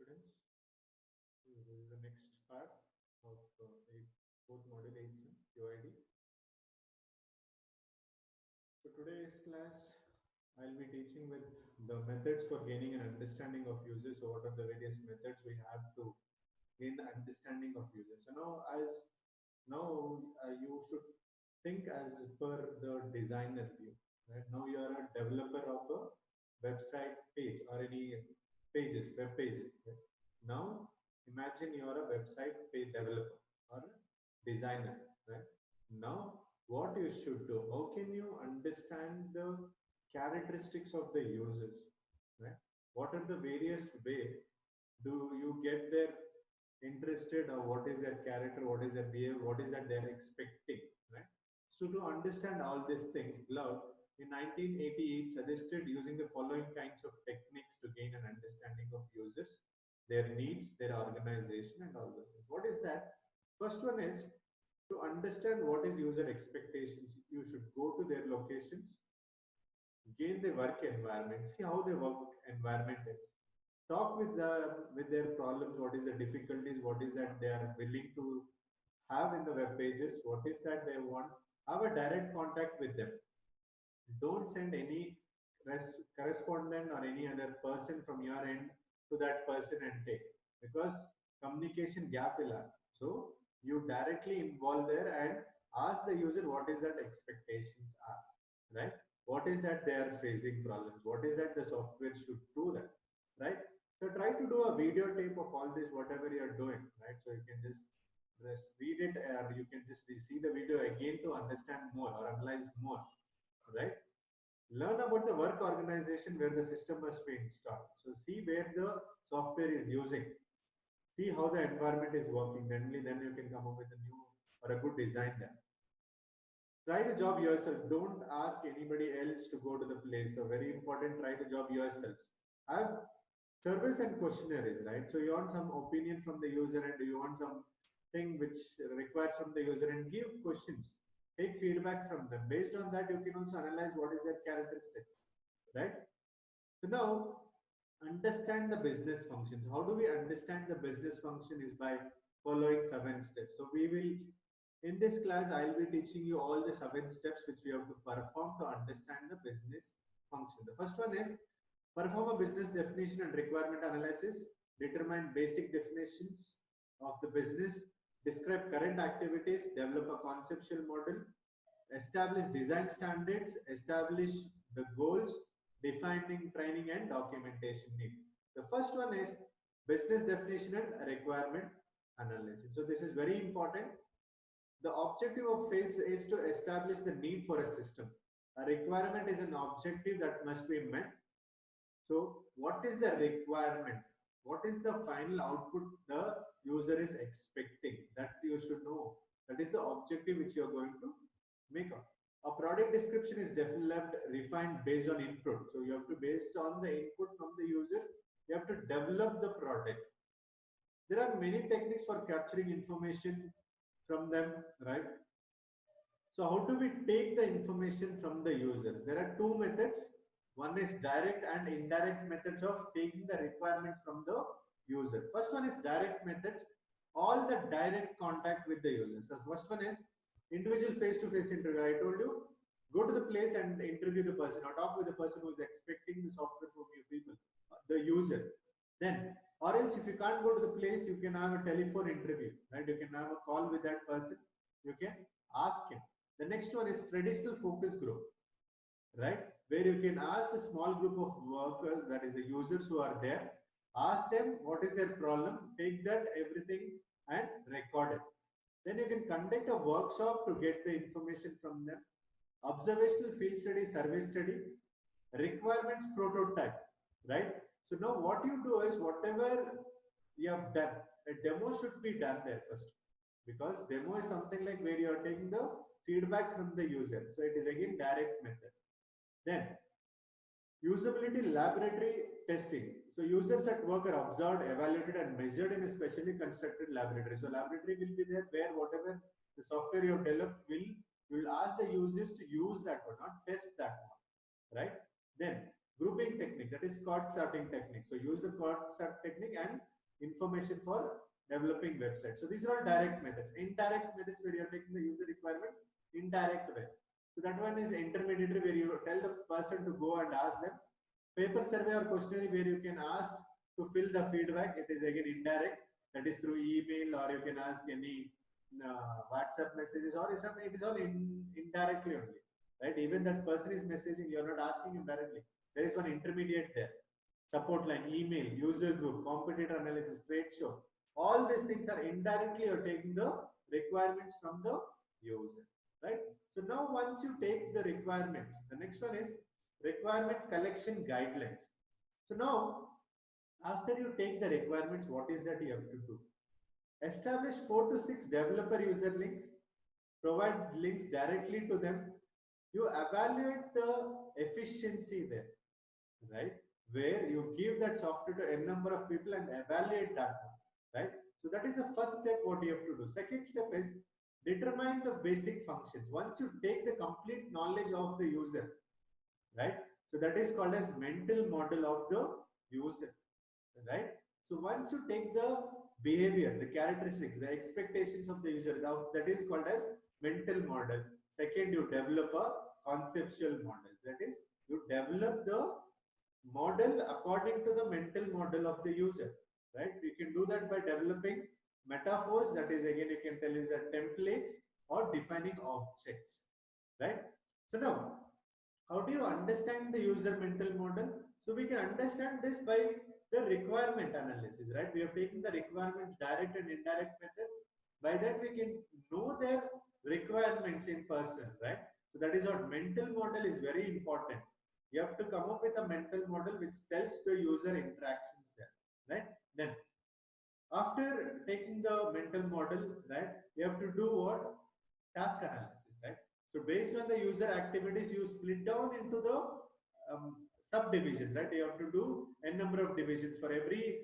students. This is the next part of fourth module 8 QID. So today's class, I'll be teaching with the methods for gaining an understanding of users. So what are the various methods we have to gain the understanding of users? So now you should think as per the designer view. Right now you are a developer of a website page or any web pages. Right? Now imagine you are a website page developer or designer. Right now, what you should do? How can you understand the characteristics of the users? Right? What are the various way do you get their interested, or what is their character, what is their behavior, what is that they're expecting, right? So to understand all these things, Gloud in 1988 suggested using the following kinds of techniques to gain an understanding of users, their needs, their organization, and all those things. What is that? First one is to understand what is user expectations. You should go to their locations, gain the work environment, see how the work environment is, talk with their problems, what is the difficulties, what is that they are willing to have in the web pages, what is that they want, have a direct contact with them. Don't send any correspondent or any other person from your end to that person and take, because communication gap will happen. So you directly involve there and ask the user what is that expectations are, right? What is that they are facing problems, what is that the software should do that, right? So try to do a video tape of all this whatever you are doing, right? So you can just read it, or you can just see the video again to understand more or analyze more, right? Learn about the work organization where the system must be installed. So see where the software is using. See how the environment is working. Then you can come up with a new or a good design there. Try the job yourself. Don't ask anybody else to go to the place. So very important, try the job yourself. Have surveys and questionnaires, right? So you want some opinion from the user and you want something which requires from the user, and give questions. Take feedback from them. Based on that, you can also analyze what is their characteristics, right? So now, understand the business functions. How do we understand the business function is by following 7 steps. So we will, in this class, I'll be teaching you all the 7 steps which we have to perform to understand the business function. The first one is perform a business definition and requirement analysis, determine basic definitions of the business, describe current activities, develop a conceptual model, establish design standards, establish the goals, defining training and documentation need. The first one is business definition and requirement analysis. So this is very important. The objective of phase is to establish the need for a system. A requirement is an objective that must be met. So what is the requirement? What is the final output the user is expecting? That you should know. That is the objective which you are going to make up. A product description is developed, refined based on input. So you have to, based on the input from the user, you have to develop the product. There are many techniques for capturing information from them, right? So how do we take the information from the users? There are two methods. One is direct and indirect methods of taking the requirements from the user. First one is direct methods, all the direct contact with the users. So first one is individual face-to-face interview. I told you, go to the place and interview the person or talk with the person who is expecting the software from you people, the user. Then, or else if you can't go to the place, you can have a telephone interview, right? You can have a call with that person. You can ask him. The next one is traditional focus group, right? Where you can ask the small group of workers, that is the users who are there, ask them what is their problem, take that everything and record it. Then you can conduct a workshop to get the information from them. Observational field study, survey study, requirements prototype, right? So now what you do is whatever you have done, a demo should be done there first, because demo is something like where you are taking the feedback from the user. So it is again direct method. Then usability laboratory testing. So users at work are observed, evaluated and measured in a specially constructed laboratory. So laboratory will be there where whatever the software you have developed you will ask the users to use that one, not test that one, right? Then grouping technique, that is card sorting technique. So use the card sort technique and information for developing websites. So these are all direct methods. Indirect methods where you are taking the user requirements indirect way. So that one is intermediary where you tell the person to go and ask them. Paper survey or questionnaire where you can ask to fill the feedback. It is again indirect. That is through email, or you can ask any WhatsApp messages, or it is all indirectly only, right? Even that person is messaging, you are not asking him directly. There is one intermediate there. Support line, email, user group, competitor analysis, trade show. All these things are indirectly you're taking the requirements from the user, right? So now once you take the requirements, the next one is requirement collection guidelines. So now after you take the requirements, what is that you have to do? Establish 4 to 6 developer user links, provide links directly to them. You evaluate the efficiency there, right? Where you give that software to n number of people and evaluate that one, right? So that is the first step what you have to do. Second step is determine the basic functions. Once you take the complete knowledge of the user, right? So that is called as mental model of the user, right? So once you take the behavior, the characteristics, the expectations of the user, that is called as mental model. Second, you develop a conceptual model. That is, you develop the model according to the mental model of the user, right? You can do that by developing metaphors. That is, again, you can tell is that templates or defining objects, right? So now, how do you understand the user mental model? So we can understand this by the requirement analysis, right? We have taken the requirements direct and indirect method. By that we can know their requirements in person, right? So that is what mental model is very important. You have to come up with a mental model which tells the user interactions there, right? Then after taking the mental model, right, you have to do what? Task analysis, right? So based on the user activities, you split down into the subdivisions, right? You have to do n number of divisions for every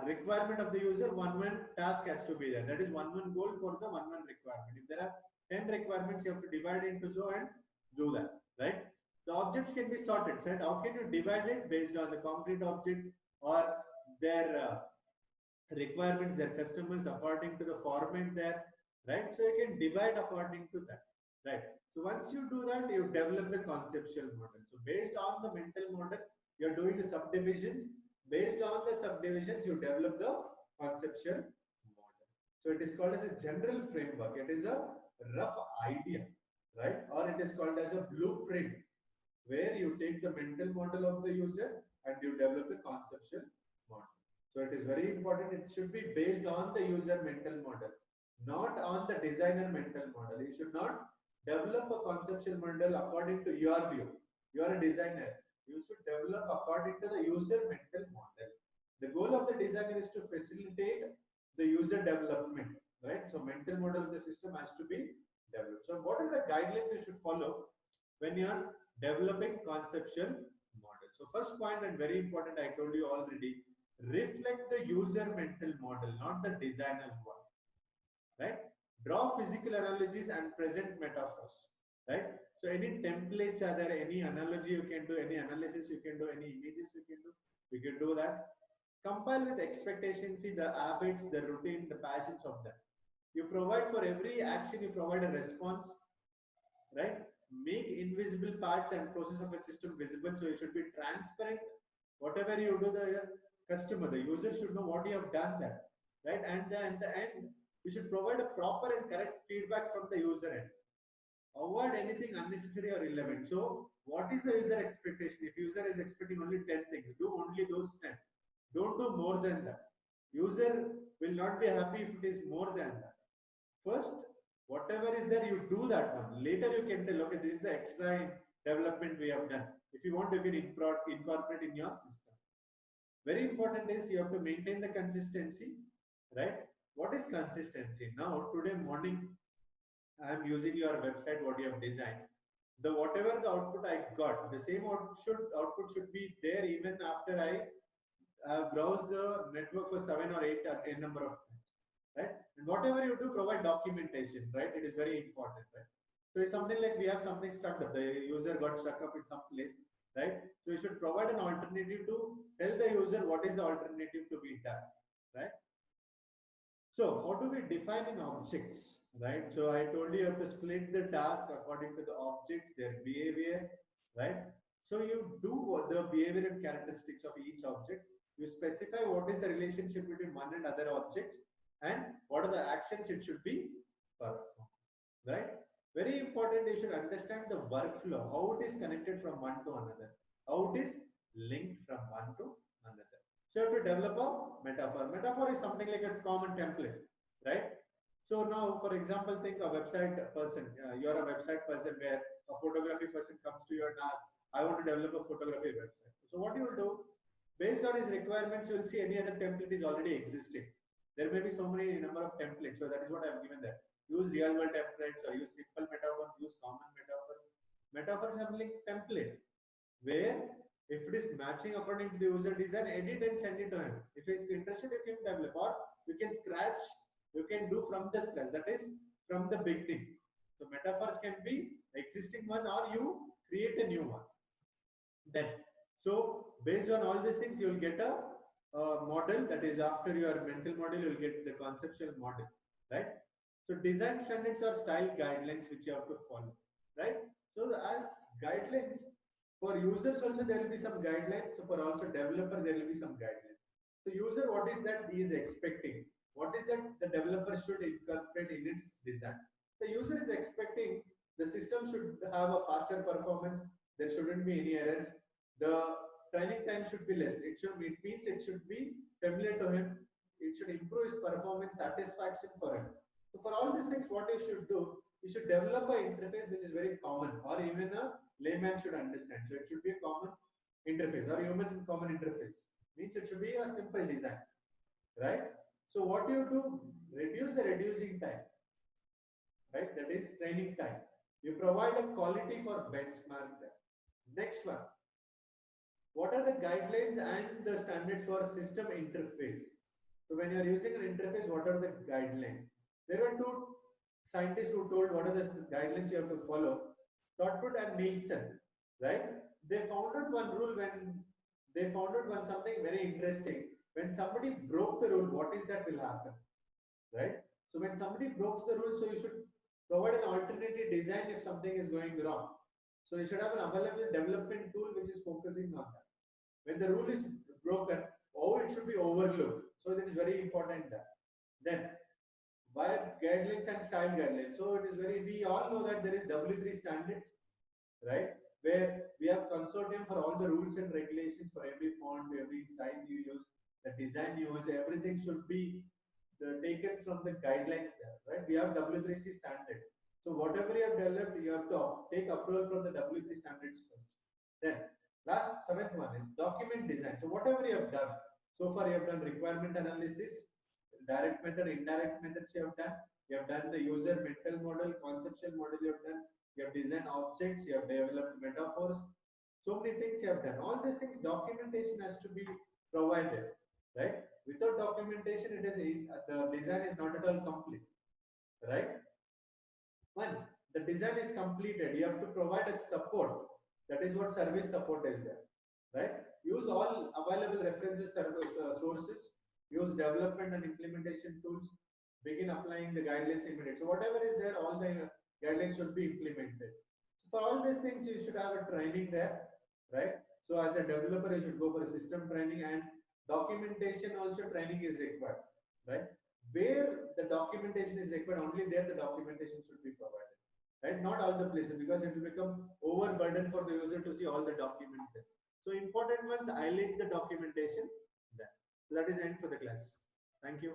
requirement of the user. One task has to be there. That is one goal for the one requirement. If there are 10 requirements, you have to divide into so and do that, right? The objects can be sorted, right? How can you divide it? Based on the concrete objects or their requirements, their customers, according to the format there, right? So you can divide according to that, right? So once you do that, you develop the conceptual model. So based on the mental model, you're doing the subdivisions. Based on the subdivisions, you develop the conceptual model. So it is called as a general framework. It is a rough idea, right? Or it is called as a blueprint, where you take the mental model of the user and you develop a conceptual model. So it is very important. It should be based on the user mental model, not on the designer mental model. You should not develop a conceptual model according to your view. You are a designer. You should develop according to the user mental model. The goal of the designer is to facilitate the user development, right? So mental model of the system has to be developed. So what are the guidelines you should follow when you are developing conceptual model? So first point, and very important, I told you already, reflect the user mental model, not the designer's one, right? Draw physical analogies and present metaphors, right? So any templates are there, any analogy you can do, any analysis you can do, any images you can do that. Compile with expectations, see the habits, the routine, the passions of them. You provide for every action, you provide a response, right? Make invisible parts and process of a system visible. So it should be transparent. Whatever you do, the customer, the user should know what you have done that, right? And at the end, you should provide a proper and correct feedback from the user end. Avoid anything unnecessary or irrelevant. So what is the user expectation? If user is expecting only 10 things, do only those 10. Don't do more than that. User will not be happy if it is more than that. First, whatever is there, you do that one. Later you can tell, okay, this is the extra development we have done. If you want, you can incorporate in your system. Very important is you have to maintain the consistency, right? What is consistency? Now, today morning, I am using your website, what you have designed. The whatever the output I got, the same output should be there even after I browse the network for 7 or 8 or 10 number of times, right? And whatever you do, provide documentation, right? It is very important, right? So it's something like we have something stuck up. The user got stuck up in some place. right? So you should provide an alternative to tell the user what is the alternative to be done, right? So how do we define in objects, right? So I told you have to split the task according to the objects, their behavior, right? So you do what the behavior and characteristics of each object. You specify what is the relationship between one and other objects and what are the actions it should be performed, right? Very important, you should understand the workflow, how it is connected from one to another, how it is linked from one to another. So you have to develop a metaphor. Metaphor is something like a common template, right? So now, for example, think a website person. You're a website person where a photography person comes to you and asks, I want to develop a photography website. So what you will do, based on his requirements, you will see any other template is already existing. There may be so many number of templates. So that is what I have given there. Use real world templates or use simple metaphors, use common metaphors. Metaphors are like template where if it is matching according to the user design, edit and send it to him. If he is interested, you can develop, or you can scratch, you can do from the scratch, that is from the beginning. So metaphors can be existing one or you create a new one. Then, so based on all these things, you will get a model, that is after your mental model, you will get the conceptual model, right? So design standards or style guidelines which you have to follow, right? So as guidelines for users also there will be some guidelines. So for also developer there will be some guidelines. So user, what is that he is expecting? What is that the developer should incorporate in its design? The user is expecting the system should have a faster performance. There shouldn't be any errors. The training time should be less. It means it should be familiar to him. It should improve his performance satisfaction for him. So for all these things, what you should do, you should develop an interface which is very common, or even a layman should understand. So it should be a common interface or human common interface. Means it should be a simple design, right? So what you do, reduce the reducing time, right? That is training time. You provide a quality for benchmark there. Next one, what are the guidelines and the standards for system interface? So when you are using an interface, what are the guidelines? There were two scientists who told what are the guidelines you have to follow. Totput and Nielsen, right? They found out one rule when they found out one something very interesting. When somebody broke the rule, what is that will happen, right? So when somebody breaks the rule, so you should provide an alternative design if something is going wrong. So you should have an available development tool which is focusing on that. When the rule is broken, how it should be overlooked. So that is very important. Then by guidelines and style guidelines. So it is very, we all know that there is W3 standards, right? Where we have consortium for all the rules and regulations for every font, every size you use, the design you use, everything should be taken from the guidelines there, right? We have W3C standards. So whatever you have developed, you have to take approval from the W3 standards first. Then last seventh one is document design. So whatever you have done, so far you have done requirement analysis, direct method, indirect methods you have done. You have done the user mental model, conceptual model you have done. You have designed objects, you have developed metaphors. So many things you have done. All these things, documentation has to be provided, right? Without documentation, it is the design is not at all complete, right? Once the design is completed, you have to provide a support. That is what service support is there, right? Use all available references, service sources. Use development and implementation tools. Begin applying the guidelines immediately. So whatever is there, all the guidelines should be implemented. So for all these things, you should have a training there, right? So as a developer, you should go for a system training, and documentation also training is required, right? Where the documentation is required, only there the documentation should be provided, right? Not all the places, because it will become overburden for the user to see all the documents there. So important ones, highlight the documentation there. So that is end for the class. Thank you.